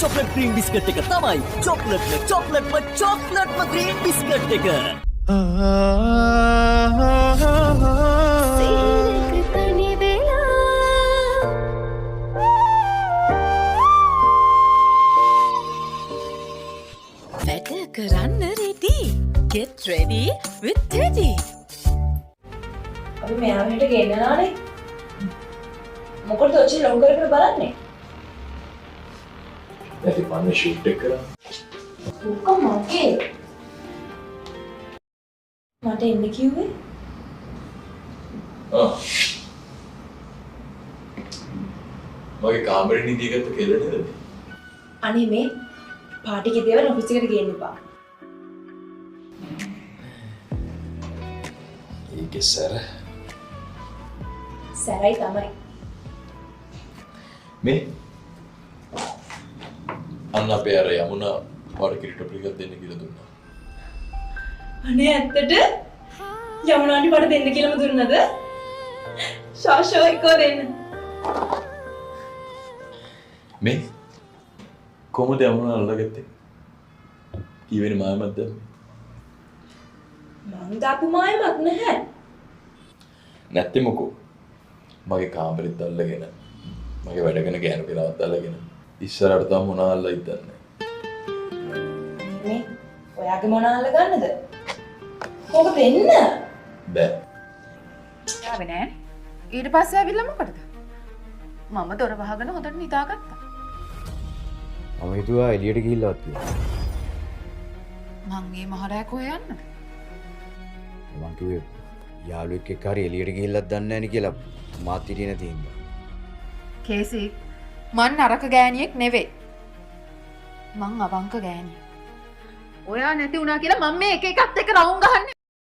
Chocolate green biscuit එක තමයි. චොක්ලට්ම green biscuit එක. වැඩ කරන්න ready. Get ready with Teddy. අපි මෙයාට ගෙන්නනානේ. මොකටද ඔච්චර ලොකු කරගෙන බලන්නේ? නැති පන්නේ ෂූට් එක කරා. දුක මගේ. මට එන්න කිව්වේ? මගේ කාමරේ නිදි ගත්ත කෙල්ල නේද? අනේ මේ පාටි එකේ දේවල් ඔෆිස් එකට ගේන්න එපා. ඒකේ සැරයි තමයි. මේ අන්න අපේ අර යමුනා පාර කිරිට අපිට දෙන්න කියලා දුන්නා. අනේ ඇත්තට යමුනානි පාට දෙන්න කියලාම දුන්නද? ෂාෂෝ එක්කෝ දෙන්න. මේ කොහොමද යමුනා අල්ලගත්තේ? කීවෙනි මායමක්ද? මං දාපු මායමක් නැහැ. නැත්තේ මොකෝ? මගේ කාමරෙත් අල්ලගෙන මගේ වැඩ කරන ගෑනු කෙනාවත් අල්ලගෙන ඉස්සරහට තම මොනා අල්ලලා ඉදන්නේ. මේ ඔයාගේ මොන අල්ල ගන්නද? කොහොම දෙන්න? බෑ. ආවේ නෑ. ඊට පස්සේ ආවිල්ලා මොකටද? මම දොර වහගෙන හොඳට නිදාගත්තා. මම හිතුවා එළියට ගිහිල්ලාවත් කියලා. මං මේ මහරෑ කොහෙ යන්නද? මං කිව්වේ යාළුවෙක් එක්ක හරි එළියට ගිහිල්ලත් දන්නේ නැහැ නේ කියලා මාත් හිටියේ නැති හින්දා. කේසි මං නරක ගෑණියෙක් නෙවෙයි. මං අවංක ගෑණියෙක්. ඔයා නැති වුණා කියලා මම මේ එක එකත් එක්ක රවුම් ගහන්නේ.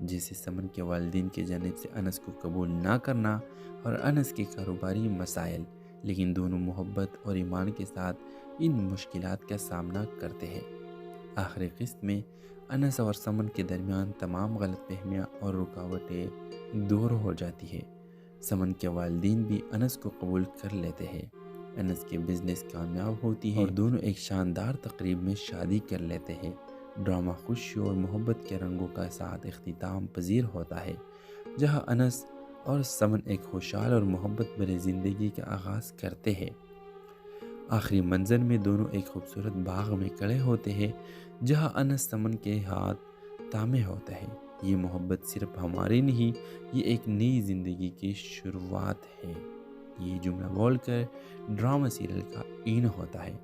جیسے سمن کے والدین کی جانب سے انس کو قبول نہ کرنا اور انس کے کاروباری مسائل، لیکن دونوں محبت اور ایمان کے ساتھ ان مشکلات کا سامنا کرتے ہیں۔ آخری قسط میں انس اور سمن کے درمیان تمام غلط فہمیاں اور رکاوٹیں دور ہو جاتی ہے۔ سمن کے والدین بھی انس کو قبول کر لیتے ہیں، انس کے بزنس کامیاب ہوتی ہے اور دونوں ایک شاندار تقریب میں شادی کر لیتے ہیں۔ ڈرامہ خوشی اور محبت کے رنگوں کا ساتھ اختتام پذیر ہوتا ہے، جہاں انس اور سمن ایک خوشحال اور محبت بھری زندگی کا آغاز کرتے ہیں۔ آخری منظر میں دونوں ایک خوبصورت باغ میں کھڑے ہوتے ہیں، جہاں انس سمن کے ہاتھ تھامے ہوتا ہے۔ یہ محبت صرف ہماری نہیں، یہ ایک نئی زندگی کی شروعات ہے۔ یہ جملہ بول کر ڈرامہ سیریل کا اینڈ ہوتا ہے۔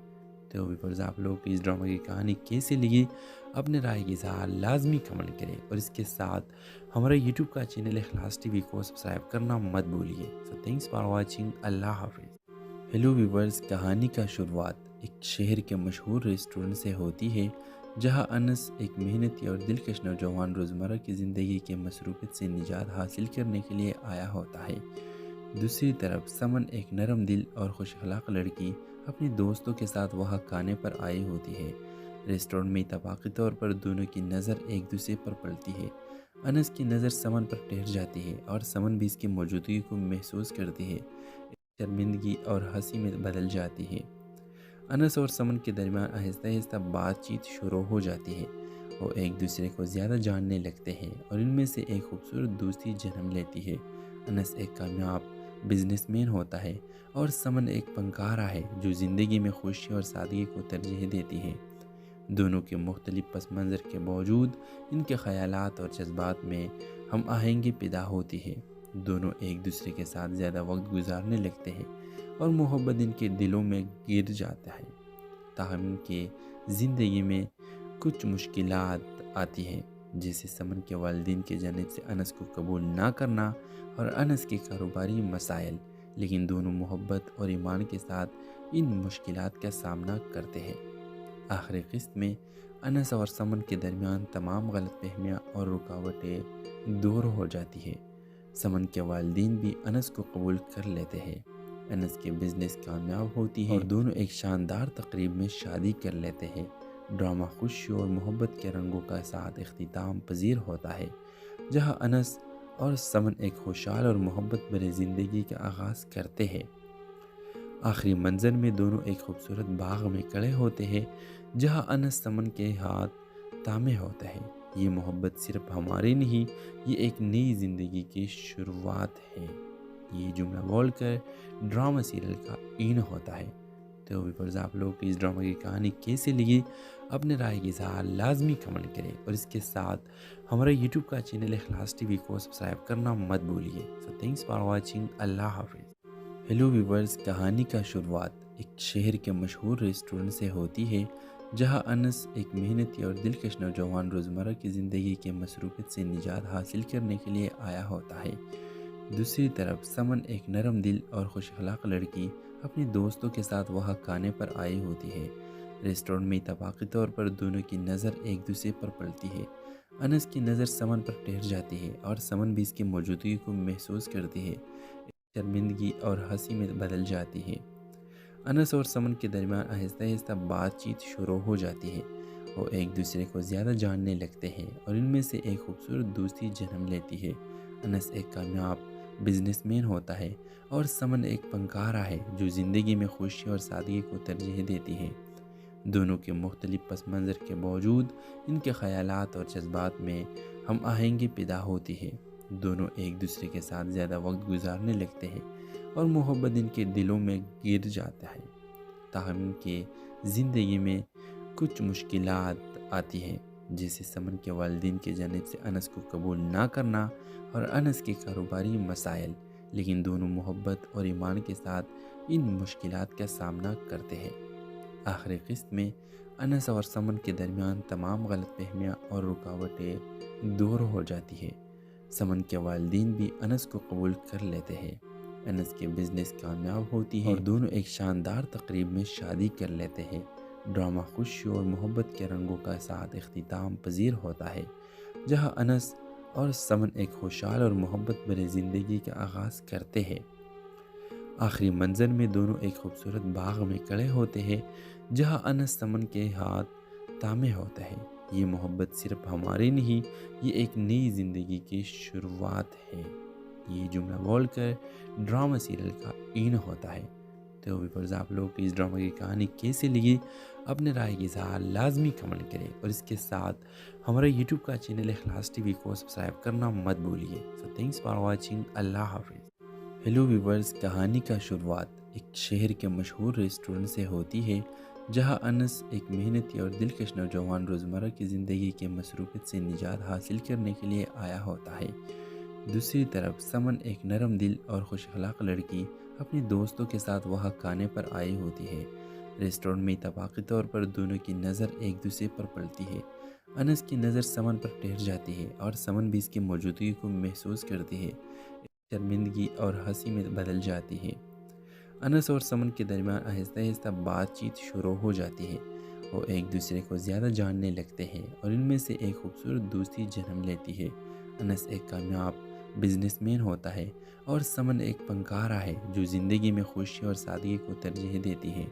تو ویورز، آپ لوگ کو اس ڈرامہ کی کہانی کیسے لگی؟ اپنے رائے کی اظہار لازمی کمنٹ کریں، اور اس کے ساتھ ہمارا یوٹیوب کا چینل اخلاص ٹی وی کو سبسکرائب کرنا مت بھولیے۔ سو تھینکس فار واچنگ، اللہ حافظ۔ ہیلو ویورز، کہانی کا شروعات ایک شہر کے مشہور ریسٹورنٹ سے ہوتی ہے، جہاں انس ایک محنتی اور دلکش نوجوان روزمرہ کی زندگی کے مصروفیت سے نجات حاصل کرنے کے لیے آیا ہوتا ہے۔ دوسری طرف سمن ایک نرم دل اور خوش اخلاق لڑکی اپنے دوستوں کے ساتھ وہاں کھانے پر آئی ہوتی ہے۔ ریسٹورنٹ میں اتفاقی طور پر دونوں کی نظر ایک دوسرے پر پڑتی ہے۔ انس کی نظر سمن پر ٹھہر جاتی ہے اور سمن بھی اس کی موجودگی کو محسوس کرتی ہے۔ شرمندگی اور ہنسی میں بدل جاتی ہے۔ انس اور سمن کے درمیان آہستہ آہستہ بات چیت شروع ہو جاتی ہے۔ وہ ایک دوسرے کو زیادہ جاننے لگتے ہیں اور ان میں سے ایک خوبصورت دوستی جنم لیتی ہے۔ انس ایک کامیاب بزنس مین ہوتا ہے اور سمن ایک فنکارہ ہے جو زندگی میں خوشی اور سادگی کو ترجیح دیتی ہے۔ دونوں کے مختلف پس منظر کے باوجود ان کے خیالات اور جذبات میں ہم آہنگی پیدا ہوتی ہے۔ دونوں ایک دوسرے کے ساتھ زیادہ وقت گزارنے لگتے ہیں اور محبت ان کے دلوں میں گر جاتا ہے۔ تاہم ان کے زندگی میں کچھ مشکلات آتی ہیں، جیسے سمن کے والدین کی جانب سے انس کو قبول نہ کرنا اور انس کے کاروباری مسائل، لیکن دونوں محبت اور ایمان کے ساتھ ان مشکلات کا سامنا کرتے ہیں۔ آخری قسط میں انس اور سمن کے درمیان تمام غلط فہمیاں اور رکاوٹیں دور ہو جاتی ہے۔ سمن کے والدین بھی انس کو قبول کر لیتے ہیں، انس کے بزنس کامیاب ہوتی ہے اور دونوں ایک شاندار تقریب میں شادی کر لیتے ہیں۔ ڈرامہ خوشی اور محبت کے رنگوں کا ساتھ اختتام پذیر ہوتا ہے، جہاں انس اور سمن ایک خوشحال اور محبت بھری زندگی کا آغاز کرتے ہیں۔ آخری منظر میں دونوں ایک خوبصورت باغ میں کھڑے ہوتے ہیں، جہاں انس سمن کے ہاتھ تھامے ہوتا ہے۔ یہ محبت صرف ہماری نہیں، یہ ایک نئی زندگی کی شروعات ہے۔ یہ جملہ بول کر ڈرامہ سیریل کا اینڈ ہوتا ہے۔ تو ویورز، آپ لوگ کو اس ڈرامہ کی کہانی کیسے لگی؟ اپنے رائے کی اظہار لازمی کمنٹ کریں، اور اس کے ساتھ ہمارا یوٹیوب کا چینل اخلاص ٹی وی کو سبسکرائب کرنا مت بھولیے۔ سو تھینکس فار واچنگ، اللہ حافظ۔ ہیلو ویورز، کہانی کا شروعات ایک شہر کے مشہور ریسٹورنٹ سے ہوتی ہے، جہاں انس ایک محنتی اور دلکش نوجوان روزمرہ کی زندگی کے مصروفیت سے نجات حاصل کرنے کے لیے آیا ہوتا ہے۔ دوسری طرف سمن ایک نرم دل اور خوش اخلاق لڑکی اپنے دوستوں کے ساتھ وہاں کھانے پر آئی ہوتی ہے۔ ریسٹورنٹ میں اتفاقی طور پر دونوں کی نظر ایک دوسرے پر پڑتی ہے۔ انس کی نظر سمن پر ٹھہر جاتی ہے اور سمن بھی اس کی موجودگی کو محسوس کرتی ہے۔ شرمندگی اور ہنسی میں بدل جاتی ہے۔ انس اور سمن کے درمیان آہستہ آہستہ بات چیت شروع ہو جاتی ہے۔ وہ ایک دوسرے کو زیادہ جاننے لگتے ہیں اور ان میں سے ایک خوبصورت دوستی جنم لیتی ہے۔ انس ایک کامیاب بزنس مین ہوتا ہے اور سمن ایک فنکارہ ہے جو زندگی میں خوشی اور سادگی کو ترجیح دیتی ہے۔ دونوں کے مختلف پس منظر کے باوجود ان کے خیالات اور جذبات میں ہم آہنگی پیدا ہوتی ہے۔ دونوں ایک دوسرے کے ساتھ زیادہ وقت گزارنے لگتے ہیں اور محبت ان کے دلوں میں گر جاتا ہے۔ تاہم ان کے زندگی میں کچھ مشکلات آتی ہیں، جیسے سمن کے والدین کی جانب سے انس کو قبول نہ کرنا اور انس کے کاروباری مسائل، لیکن دونوں محبت اور ایمان کے ساتھ ان مشکلات کا سامنا کرتے ہیں۔ آخری قسط میں انس اور سمن کے درمیان تمام غلط فہمیاں اور رکاوٹیں دور ہو جاتی ہے۔ سمن کے والدین بھی انس کو قبول کر لیتے ہیں، انس کے بزنس کامیاب ہوتی ہے اور دونوں ایک شاندار تقریب میں شادی کر لیتے ہیں۔ ڈرامہ خوشی اور محبت کے رنگوں کا ساتھ اختتام پذیر ہوتا ہے، جہاں انس اور سمن ایک خوشحال اور محبت بھری زندگی کا آغاز کرتے ہیں۔ آخری منظر میں دونوں ایک خوبصورت باغ میں کھڑے ہوتے ہیں جہاں انس سمن کے ہاتھ تھامے ہوتا ہے۔ یہ محبت صرف ہماری نہیں، یہ ایک نئی زندگی کی شروعات ہے۔ یہ جملہ بول کر ڈرامہ سیریل کا این ہوتا ہے۔ تو ویورز، آپ لوگ اس ڈرامہ کی کہانی کیسے لگی؟ اپنے رائے کی اظہار لازمی کمنٹ کریں، اور اس کے ساتھ ہمارے یوٹیوب کا چینل اخلاص ٹی وی کو سبسکرائب کرنا مت بھولیے۔ سو تھینکس فار واچنگ، اللہ حافظ۔ ہیلو ویورز، کہانی کا شروعات ایک شہر کے مشہور ریسٹورنٹ سے ہوتی ہے جہاں انس ایک محنتی اور دلکش نوجوان روزمرہ کی زندگی کے مصروفیت سے نجات حاصل کرنے کے لیے آیا ہوتا ہے۔ دوسری طرف سمن ایک نرم دل اور خوش اخلاق لڑکی اپنے دوستوں کے ساتھ وہاں کھانے پر آئی ہوتی ہے۔ ریسٹورنٹ میں اتفاقی طور پر دونوں کی نظر ایک دوسرے پر پڑتی ہے۔ انس کی نظر سمن پر ٹھہر جاتی ہے اور سمن بھی اس کی موجودگی کو محسوس کرتی ہے۔ شرمندگی اور ہنسی میں بدل جاتی ہے۔ انس اور سمن کے درمیان آہستہ آہستہ بات چیت شروع ہو جاتی ہے۔ وہ ایک دوسرے کو زیادہ جاننے لگتے ہیں اور ان میں سے ایک خوبصورت دوستی جنم لیتی ہے۔ انس ایک کامیاب بزنس مین ہوتا ہے اور سمن ایک فنکارہ ہے جو زندگی میں خوشی اور سادگی کو ترجیح دیتی ہے۔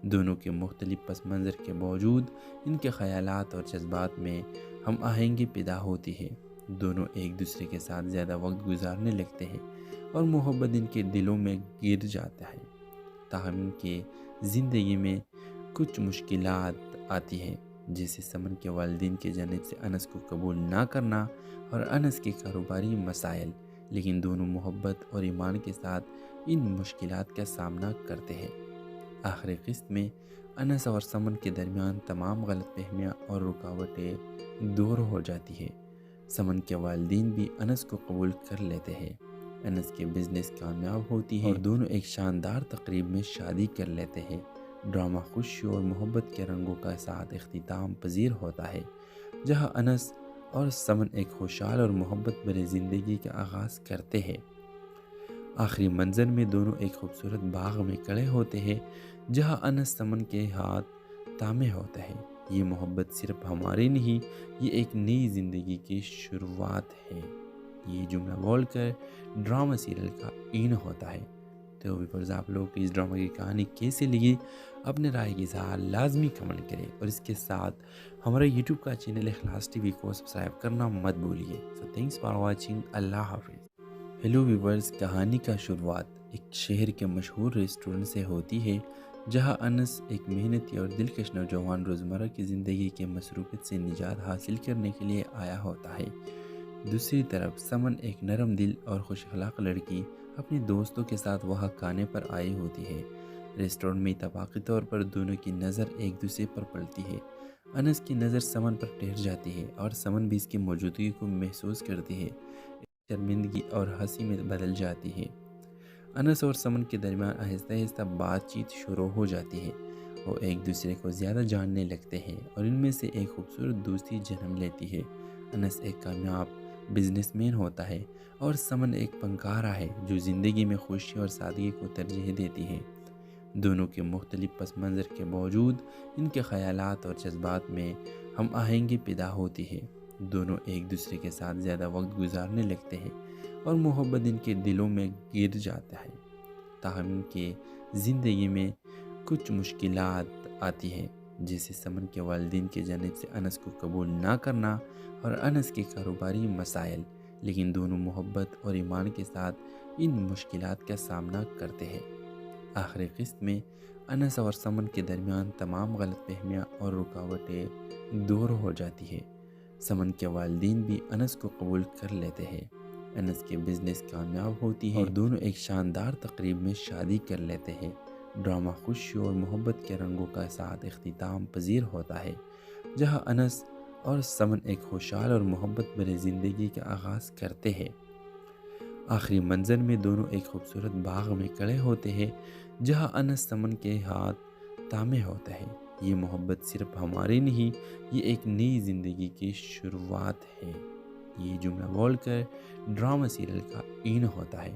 دونوں کے مختلف پس منظر کے باوجود ان کے خیالات اور جذبات میں ہم آہنگی پیدا ہوتی ہے۔ دونوں ایک دوسرے کے ساتھ زیادہ وقت گزارنے لگتے ہیں اور محبت ان کے دلوں میں گر جاتا ہے۔ تاہم ان کی زندگی میں کچھ مشکلات آتی ہیں، جیسے سمن کے والدین کی جانب سے انس کو قبول نہ کرنا اور انس کے کاروباری مسائل، لیکن دونوں محبت اور ایمان کے ساتھ ان مشکلات کا سامنا کرتے ہیں۔ آخری قسط میں انس اور سمن کے درمیان تمام غلط فہمیاں اور رکاوٹیں دور ہو جاتی ہے۔ سمن کے والدین بھی انس کو قبول کر لیتے ہیں۔ انس کے بزنس کامیاب ہوتی ہے اور دونوں ایک شاندار تقریب میں شادی کر لیتے ہیں۔ ڈرامہ خوشی اور محبت کے رنگوں کا ساتھ اختتام پذیر ہوتا ہے، جہاں انس اور سمن ایک خوشحال اور محبت بھری زندگی کا آغاز کرتے ہیں۔ آخری منظر میں دونوں ایک خوبصورت باغ میں کھڑے ہوتے ہیں جہاں انس سمن کے ہاتھ تھامے ہوتا ہے۔ یہ محبت صرف ہماری نہیں، یہ ایک نئی زندگی کی شروعات ہے۔ یہ جملہ بول کر ڈرامہ سیریل کا این ہوتا ہے۔ تو ویورز، آپ لوگ اس ڈرامہ کی کہانی کیسے لگی؟ اپنے رائے کی اظہار لازمی کمنٹ کریں، اور اس کے ساتھ ہمارے یوٹیوب کا چینل اخلاص ٹی وی کو سبسکرائب کرنا مت بھولیے۔ سو تھینکس فار واچنگ، اللہ حافظ۔ ہیلو ویورز، کہانی کا شروعات ایک شہر کے مشہور ریسٹورنٹ سے ہوتی ہے جہاں انس ایک محنتی اور دلکش نوجوان روزمرہ کی زندگی کے مصروفیت سے نجات حاصل کرنے کے لیے آیا ہوتا ہے۔ دوسری طرف سمن ایک نرم دل اور خوش اخلاق لڑکی اپنے دوستوں کے ساتھ وہاں کھانے پر آئی ہوتی ہے۔ ریسٹورنٹ میں اتفاقی طور پر دونوں کی نظر ایک دوسرے پر پڑتی ہے۔ انس کی نظر سمن پر ٹھہر جاتی ہے اور سمن بھی اس کی موجودگی کو محسوس کرتی ہے۔ شرمندگی اور ہنسی میں بدل جاتی ہے۔ انس اور سمن کے درمیان آہستہ آہستہ بات چیت شروع ہو جاتی ہے۔ وہ ایک دوسرے کو زیادہ جاننے لگتے ہیں اور ان میں سے ایک خوبصورت دوستی جنم لیتی ہے۔ انس ایک کامیاب بزنس مین ہوتا ہے اور سمن ایک فنکارہ ہے جو زندگی میں خوشی اور سادگی کو ترجیح دیتی ہے۔ دونوں کے مختلف پس منظر کے باوجود ان کے خیالات اور جذبات میں ہم آہنگی پیدا ہوتی ہے۔ دونوں ایک دوسرے کے ساتھ زیادہ وقت گزارنے لگتے ہیں اور محبت ان کے دلوں میں گر جاتا ہے۔ تاہم ان کی زندگی میں کچھ مشکلات آتی ہیں، جیسے سمن کے والدین کی جانب سے انس کو قبول نہ کرنا اور انس کے کاروباری مسائل، لیکن دونوں محبت اور ایمان کے ساتھ ان مشکلات کا سامنا کرتے ہیں۔ آخری قسط میں انس اور سمن کے درمیان تمام غلط فہمیاں اور رکاوٹیں دور ہو جاتی ہے۔ سمن کے والدین بھی انس کو قبول کر لیتے ہیں۔ انس کے بزنس کامیاب ہوتی ہے اور دونوں ایک شاندار تقریب میں شادی کر لیتے ہیں۔ ڈرامہ خوشی اور محبت کے رنگوں کا ساتھ اختتام پذیر ہوتا ہے، جہاں انس اور سمن ایک خوشحال اور محبت بھری زندگی کا آغاز کرتے ہیں۔ آخری منظر میں دونوں ایک خوبصورت باغ میں کھڑے ہوتے ہیں جہاں انس سمن کے ہاتھ تھامے ہوتا ہے۔ یہ محبت صرف ہماری نہیں، یہ ایک نئی زندگی کی شروعات ہے۔ یہ جملہ بول کر ڈرامہ سیریل کا این ہوتا ہے۔